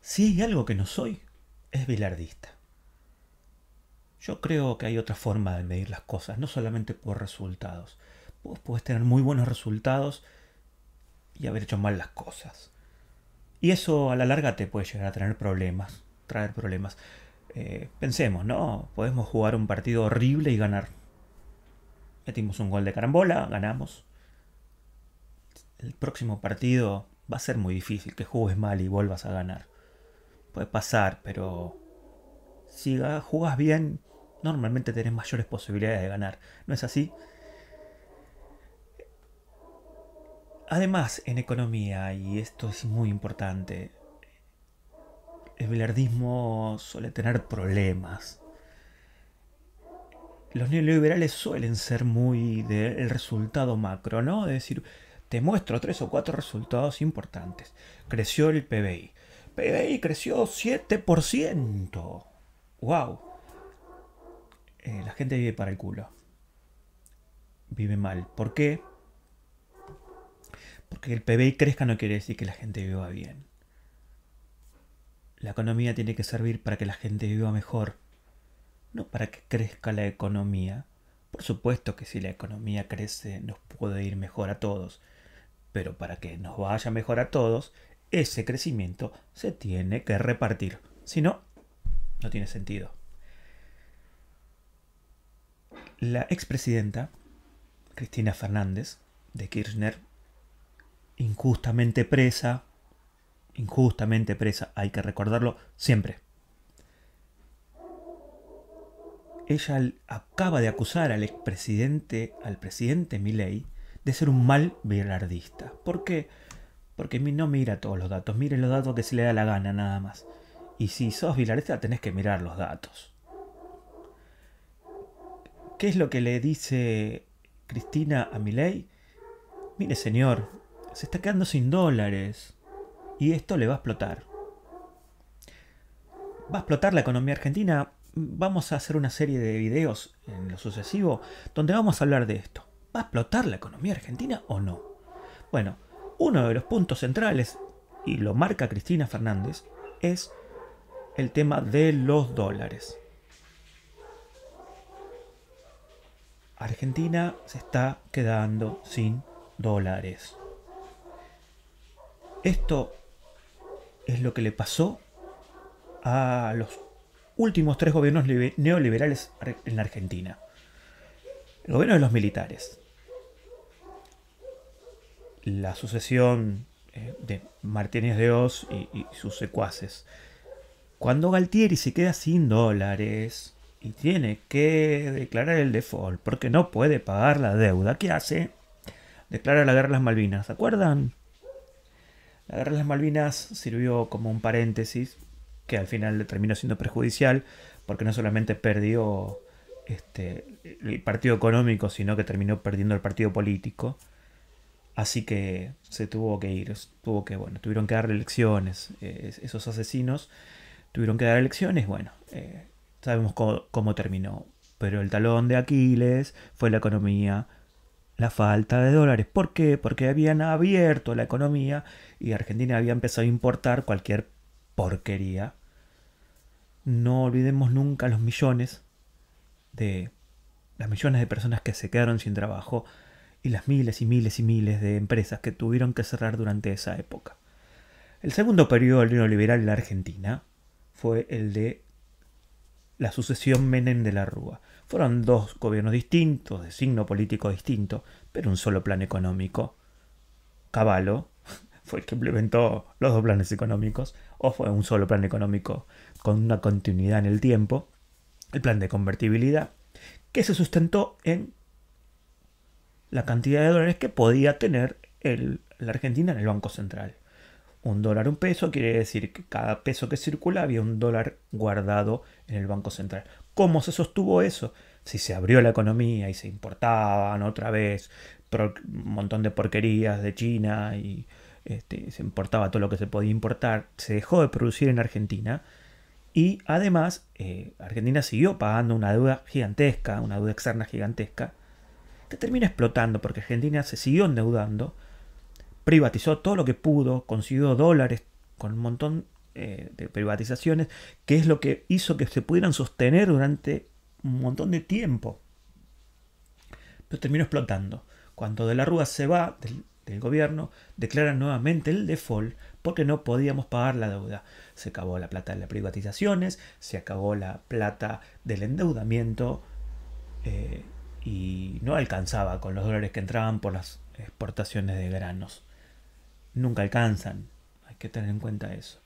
Si hay algo que no soy, es bilardista. Yo creo que hay otra forma de medir las cosas, no solamente por resultados. Vos podés tener muy buenos resultados y haber hecho mal las cosas. Y eso a la larga te puede llegar a traer problemas. Pensemos, ¿no? Podemos jugar un partido horrible y ganar. Metimos un gol de carambola, ganamos. El próximo partido va a ser muy difícil que juegues mal y vuelvas a ganar. Puede pasar, pero si jugás bien, normalmente tenés mayores posibilidades de ganar. ¿No es así? Además, en economía, y esto es muy importante, el bilardismo suele tener problemas. Los neoliberales suelen ser muy del resultado macro, ¿no? Es decir, te muestro tres o cuatro resultados importantes. Creció el PBI. PBI creció 7%. ¡Wow! La gente vive para el culo. Vive mal. ¿Por qué? Porque el PBI crezca no quiere decir que la gente viva bien. La economía tiene que servir para que la gente viva mejor, no para que crezca la economía. Por supuesto que si la economía crece nos puede ir mejor a todos, pero para que nos vaya mejor a todos, ese crecimiento se tiene que repartir. Si no, no tiene sentido. La expresidenta, Cristina Fernández, de Kirchner, injustamente presa, hay que recordarlo siempre. Ella acaba de acusar al presidente Milei, de ser un mal bilardista. ¿Por qué? Porque no mira todos los datos, mire los datos que se le da la gana nada más. Y si sos bilardista tenés que mirar los datos. ¿Qué es lo que le dice Cristina a Milei? Mire señor, se está quedando sin dólares y esto le va a explotar. ¿Va a explotar la economía argentina? Vamos a hacer una serie de videos en lo sucesivo donde vamos a hablar de esto. ¿Va a explotar la economía argentina o no? Bueno, uno de los puntos centrales, y lo marca Cristina Fernández, es el tema de los dólares. Argentina se está quedando sin dólares. Esto es lo que le pasó a los últimos tres gobiernos neoliberales en la Argentina. El gobierno de los militares, la sucesión de Martínez de Oz y sus secuaces. Cuando Galtieri se queda sin dólares y tiene que declarar el default porque no puede pagar la deuda, ¿qué hace? Declara la guerra de las Malvinas. ¿Se acuerdan? La guerra de las Malvinas sirvió como un paréntesis que al final terminó siendo perjudicial porque no solamente perdió el partido económico, sino que terminó perdiendo el partido político. Así que se tuvo que ir, tuvieron que dar elecciones, esos asesinos tuvieron que dar elecciones, bueno, sabemos cómo terminó. Pero el talón de Aquiles fue la economía, la falta de dólares. ¿Por qué? Porque habían abierto la economía y Argentina había empezado a importar cualquier porquería. No olvidemos nunca de las millones de personas que se quedaron sin trabajo y las miles y miles y miles de empresas que tuvieron que cerrar durante esa época. El segundo periodo neoliberal en la Argentina fue el de la sucesión Menem de la Rúa. Fueron dos gobiernos distintos, de signo político distinto, pero un solo plan económico. Cavallo fue el que implementó los dos planes económicos, o fue un solo plan económico con una continuidad en el tiempo, el plan de convertibilidad, que se sustentó en la cantidad de dólares que podía tener la Argentina en el Banco Central. Un dólar, un peso, quiere decir que cada peso que circula había un dólar guardado en el Banco Central. ¿Cómo se sostuvo eso? Si se abrió la economía y se importaban otra vez un montón de porquerías de China y se importaba todo lo que se podía importar, se dejó de producir en Argentina y además Argentina siguió pagando una deuda gigantesca, una deuda externa gigantesca, que termina explotando porque Argentina se siguió endeudando, privatizó todo lo que pudo, consiguió dólares con un montón de privatizaciones, que es lo que hizo que se pudieran sostener durante un montón de tiempo. Pero terminó explotando. Cuando De la Rúa se va del gobierno, declaran nuevamente el default porque no podíamos pagar la deuda. Se acabó la plata de las privatizaciones, se acabó la plata del endeudamiento y no alcanzaba con los dólares que entraban por las exportaciones de granos. Nunca alcanzan, hay que tener en cuenta eso.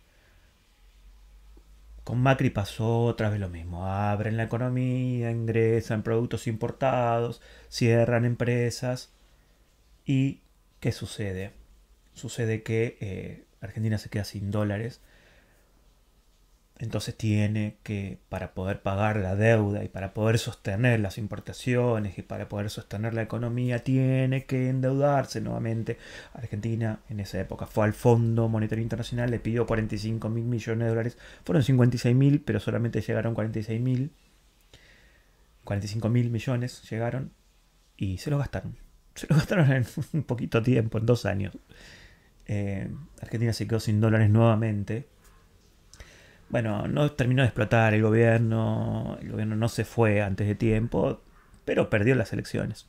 Con Macri pasó otra vez lo mismo. Abren la economía, ingresan productos importados, cierran empresas. ¿Y qué sucede? Sucede que Argentina se queda sin dólares. Entonces tiene que, para poder pagar la deuda y para poder sostener las importaciones y para poder sostener la economía, tiene que endeudarse nuevamente. Argentina en esa época fue al Fondo Monetario Internacional, le pidió 45 mil millones de dólares. Fueron 56 mil, pero solamente llegaron 46 mil. 45 mil millones llegaron y se lo gastaron. Se lo gastaron en un poquito tiempo, en 2 años. Argentina se quedó sin dólares nuevamente. Bueno, no terminó de explotar el gobierno no se fue antes de tiempo, pero perdió las elecciones.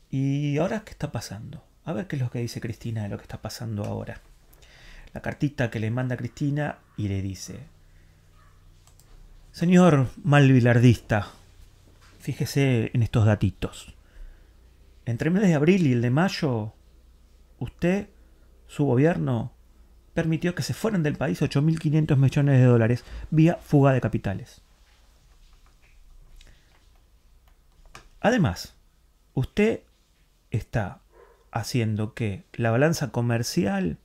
¿Y ahora qué está pasando? A ver qué es lo que dice Cristina de lo que está pasando ahora. La cartita que le manda Cristina y le dice: señor malbilardista, fíjese en estos datitos. Entre el mes de abril y el de mayo, usted, su gobierno, permitió que se fueran del país 8.500 millones de dólares vía fuga de capitales. Además, usted está haciendo que la balanza comercial...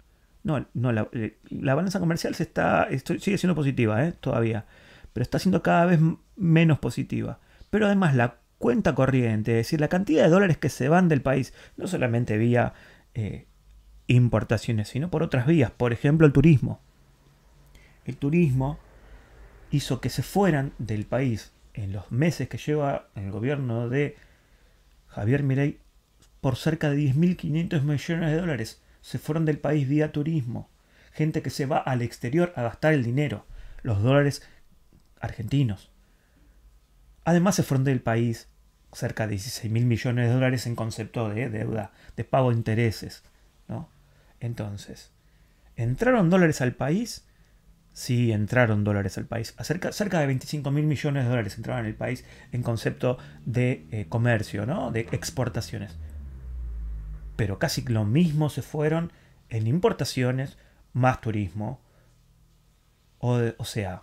la balanza comercial sigue siendo positiva, todavía, pero está siendo cada vez menos positiva. Pero además la cuenta corriente, es decir, la cantidad de dólares que se van del país, no solamente vía importaciones, sino por otras vías, por ejemplo el turismo. El turismo hizo que se fueran del país en los meses que lleva el gobierno de Javier Milei por cerca de 10.500 millones de dólares. Se fueron del país vía turismo. Gente que se va al exterior a gastar el dinero, los dólares argentinos. Además se fueron del país cerca de 16.000 millones de dólares en concepto de deuda, de pago de intereses, ¿no? Entonces, ¿entraron dólares al país? Sí, entraron dólares al país. Cerca de 25.000 millones de dólares entraron al país en concepto de comercio, ¿no? De exportaciones. Pero casi lo mismo se fueron en importaciones más turismo. O sea,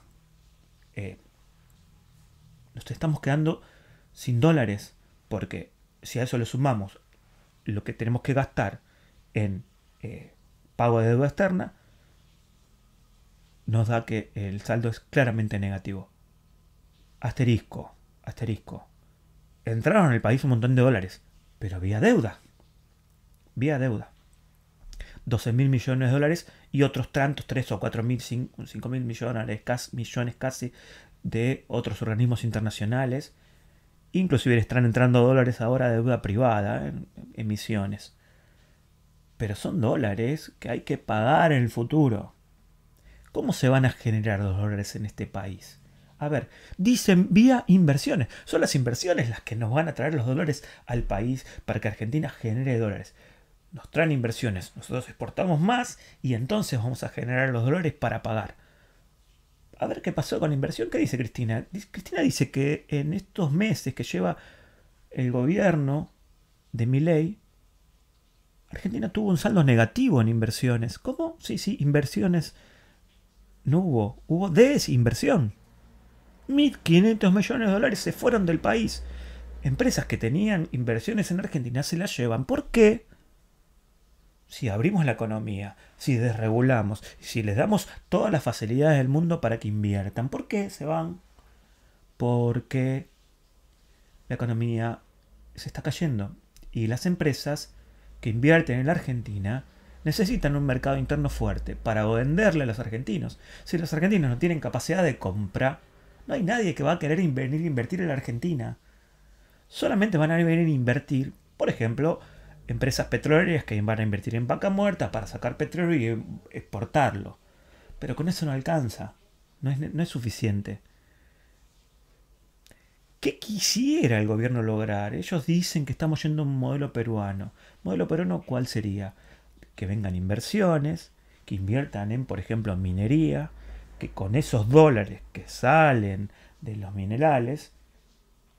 nos estamos quedando sin dólares. Porque si a eso le sumamos lo que tenemos que gastar en pago de deuda externa, nos da que el saldo es claramente negativo. Asterisco. Entraron al país un montón de dólares, pero vía deuda. 12.000 millones de dólares y otros tantos, 3 o 4.000, 5.000 millones casi de otros organismos internacionales. Inclusive están entrando dólares ahora de deuda privada, en emisiones. Pero son dólares que hay que pagar en el futuro. ¿Cómo se van a generar los dólares en este país? A ver, dicen vía inversiones. Son las inversiones las que nos van a traer los dólares al país para que Argentina genere dólares. Nos traen inversiones, nosotros exportamos más y entonces vamos a generar los dólares para pagar. A ver qué pasó con la inversión. ¿Qué dice Cristina? Cristina dice que en estos meses que lleva el gobierno de Milei, Argentina tuvo un saldo negativo en inversiones. ¿Cómo? Sí, inversiones. No hubo desinversión. 1.500 millones de dólares se fueron del país. Empresas que tenían inversiones en Argentina se las llevan. ¿Por qué? Si abrimos la economía, si desregulamos, si les damos todas las facilidades del mundo para que inviertan, ¿por qué se van? Porque la economía se está cayendo y las empresas que invierten en la Argentina necesitan un mercado interno fuerte para venderle a los argentinos. Si los argentinos no tienen capacidad de compra, no hay nadie que va a querer venir a invertir en la Argentina. Solamente van a venir a invertir, por ejemplo, empresas petroleras que van a invertir en vaca muerta para sacar petróleo y exportarlo. Pero con eso no alcanza, no es suficiente. ¿Qué quisiera el gobierno lograr? Ellos dicen que estamos yendo a un modelo peruano. ¿Modelo peruano cuál sería? Que vengan inversiones, que inviertan en, por ejemplo, en minería, que con esos dólares que salen de los minerales,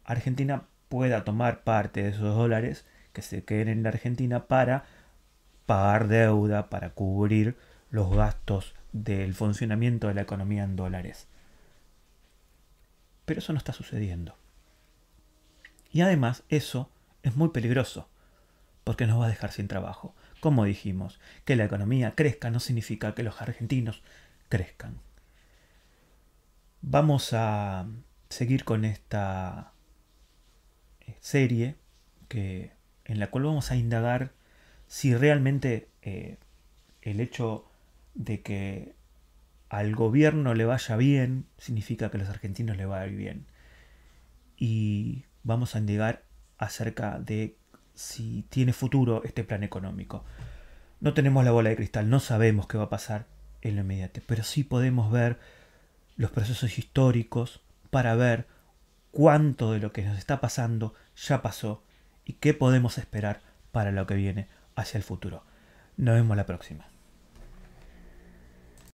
Argentina pueda tomar parte de esos dólares que se queden en la Argentina para pagar deuda, para cubrir los gastos del funcionamiento de la economía en dólares. Pero eso no está sucediendo. Y además eso es muy peligroso, porque nos va a dejar sin trabajo. Como dijimos, que la economía crezca no significa que los argentinos crezcan. Vamos a seguir con esta serie en la cual vamos a indagar si realmente el hecho de que al gobierno le vaya bien significa que a los argentinos le va a ir bien. Y vamos a indagar acerca de si tiene futuro este plan económico. No tenemos la bola de cristal, no sabemos qué va a pasar en lo inmediato, pero sí podemos ver los procesos históricos para ver cuánto de lo que nos está pasando ya pasó y qué podemos esperar para lo que viene hacia el futuro. Nos vemos la próxima.